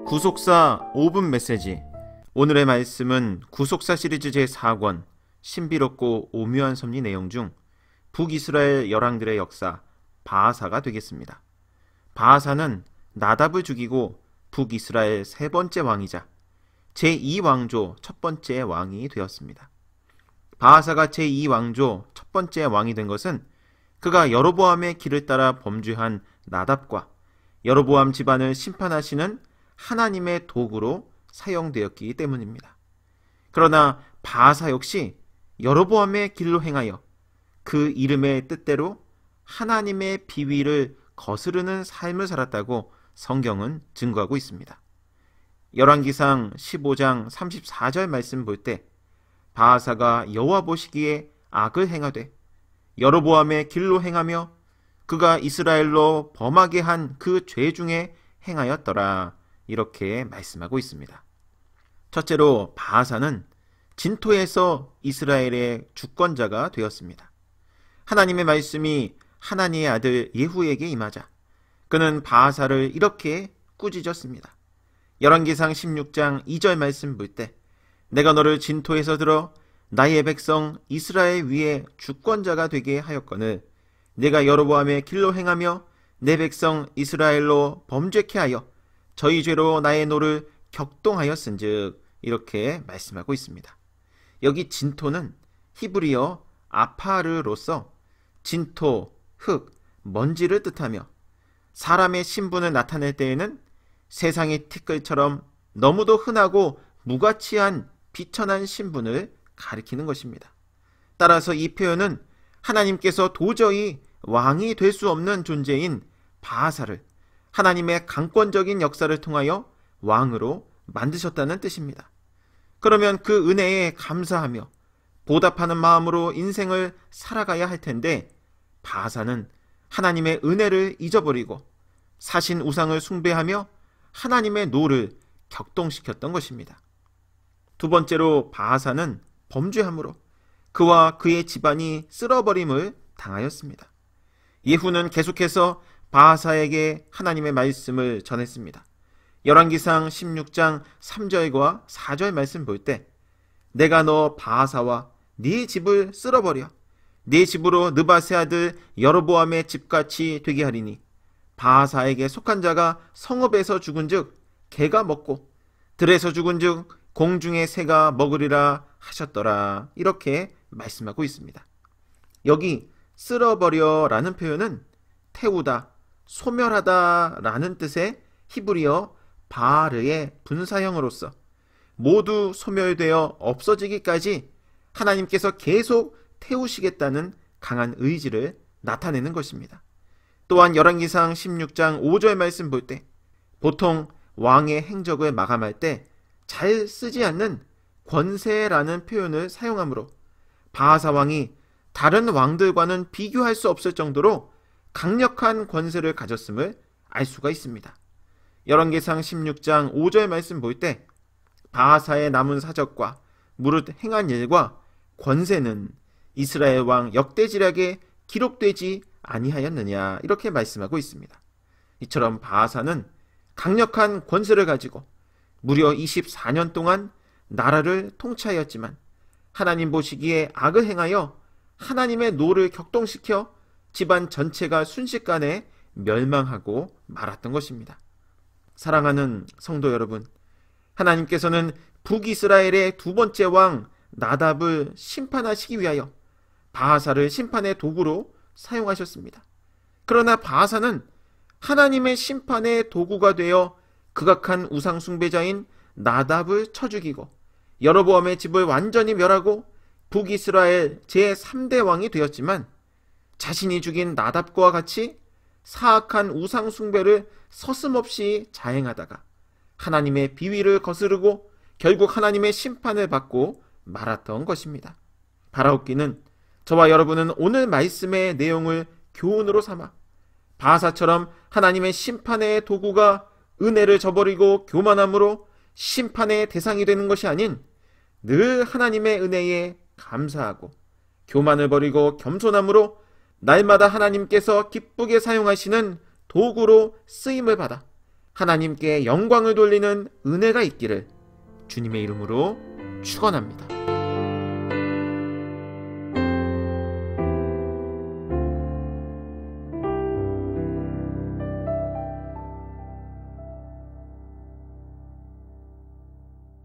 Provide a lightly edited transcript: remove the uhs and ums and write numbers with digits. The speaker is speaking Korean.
구속사 5분 메시지. 오늘의 말씀은 구속사 시리즈 제4권 신비롭고 오묘한 섭리 내용 중 북이스라엘 열왕들의 역사 바아사가 되겠습니다. 바아사는 나답을 죽이고 북이스라엘 세 번째 왕이자 제2왕조 첫 번째 왕이 되었습니다. 바아사가 제2왕조 첫 번째 왕이 된 것은 그가 여로보암의 길을 따라 범죄한 나답과 여로보암 집안을 심판하시는 하나님의 도구로 사용되었기 때문입니다. 그러나 바아사 역시 여로보암의 길로 행하여 그 이름의 뜻대로 하나님의 비위를 거스르는 삶을 살았다고 성경은 증거하고 있습니다. 열왕기상 15장 34절 말씀 볼 때 바아사가 여호와 보시기에 악을 행하되 여로보암의 길로 행하며 그가 이스라엘로 범하게 한 그 죄 중에 행하였더라, 이렇게 말씀하고 있습니다. 첫째로 바아사는 진토에서 이스라엘의 주권자가 되었습니다. 하나님의 말씀이 하나니의 아들 예후에게 임하자 그는 바아사를 이렇게 꾸짖었습니다. 열왕기상 16장 2절 말씀 볼 때 내가 너를 진토에서 들어 나의 백성 이스라엘 위에 주권자가 되게 하였거늘 내가 여로보암의 길로 행하며 내 백성 이스라엘로 범죄케 하여 저희 죄로 나의 노를 격동하였은즉, 이렇게 말씀하고 있습니다. 여기 진토는 히브리어 아파르로서 진토, 흙, 먼지를 뜻하며 사람의 신분을 나타낼 때에는 세상의 티끌처럼 너무도 흔하고 무가치한 비천한 신분을 가리키는 것입니다. 따라서 이 표현은 하나님께서 도저히 왕이 될 수 없는 존재인 바아사를 하나님의 강권적인 역사를 통하여 왕으로 만드셨다는 뜻입니다. 그러면 그 은혜에 감사하며 보답하는 마음으로 인생을 살아가야 할 텐데 바아사는 하나님의 은혜를 잊어버리고 사신 우상을 숭배하며 하나님의 노를 격동시켰던 것입니다. 두 번째로 바아사는 범죄함으로 그와 그의 집안이 쓸어버림을 당하였습니다. 예후는 계속해서 바아사에게 하나님의 말씀을 전했습니다. 열왕기상 16장 3절과 4절 말씀 볼 때 내가 너 바아사와 네 집을 쓸어버려 네 집으로 느바세 아들 여로보암의 집같이 되게 하리니 바아사에게 속한 자가 성읍에서 죽은즉 개가 먹고 들에서 죽은즉 공중의 새가 먹으리라 하셨더라, 이렇게 말씀하고 있습니다. 여기 쓸어버려라는 표현은 태우다, 소멸하다 라는 뜻의 히브리어 바르의 분사형으로서 모두 소멸되어 없어지기까지 하나님께서 계속 태우시겠다는 강한 의지를 나타내는 것입니다. 또한 열왕기상 16장 5절 말씀 볼 때 보통 왕의 행적을 마감할 때 잘 쓰지 않는 권세라는 표현을 사용하므로 바아사 왕이 다른 왕들과는 비교할 수 없을 정도로 강력한 권세를 가졌음을 알 수가 있습니다. 열왕기상 16장 5절 말씀 볼 때 바아사의 남은 사적과 무릇 행한 일과 권세는 이스라엘 왕 역대지략에 기록되지 아니하였느냐, 이렇게 말씀하고 있습니다. 이처럼 바아사는 강력한 권세를 가지고 무려 24년 동안 나라를 통치하였지만 하나님 보시기에 악을 행하여 하나님의 노를 격동시켜 집안 전체가 순식간에 멸망하고 말았던 것입니다. 사랑하는 성도 여러분, 하나님께서는 북이스라엘의 두 번째 왕 나답을 심판하시기 위하여 바아사를 심판의 도구로 사용하셨습니다. 그러나 바아사는 하나님의 심판의 도구가 되어 극악한 우상 숭배자인 나답을 쳐 죽이고 여로보암의 집을 완전히 멸하고 북이스라엘 제3대 왕이 되었지만 자신이 죽인 나답과 같이 사악한 우상 숭배를 서슴없이 자행하다가 하나님의 비위를 거스르고 결국 하나님의 심판을 받고 말았던 것입니다. 바라옵기는 저와 여러분은 오늘 말씀의 내용을 교훈으로 삼아 바아사처럼 하나님의 심판의 도구가 은혜를 저버리고 교만함으로 심판의 대상이 되는 것이 아닌 늘 하나님의 은혜에 감사하고 교만을 버리고 겸손함으로 날마다 하나님께서 기쁘게 사용하시는 도구로 쓰임을 받아 하나님께 영광을 돌리는 은혜가 있기를 주님의 이름으로 축원합니다.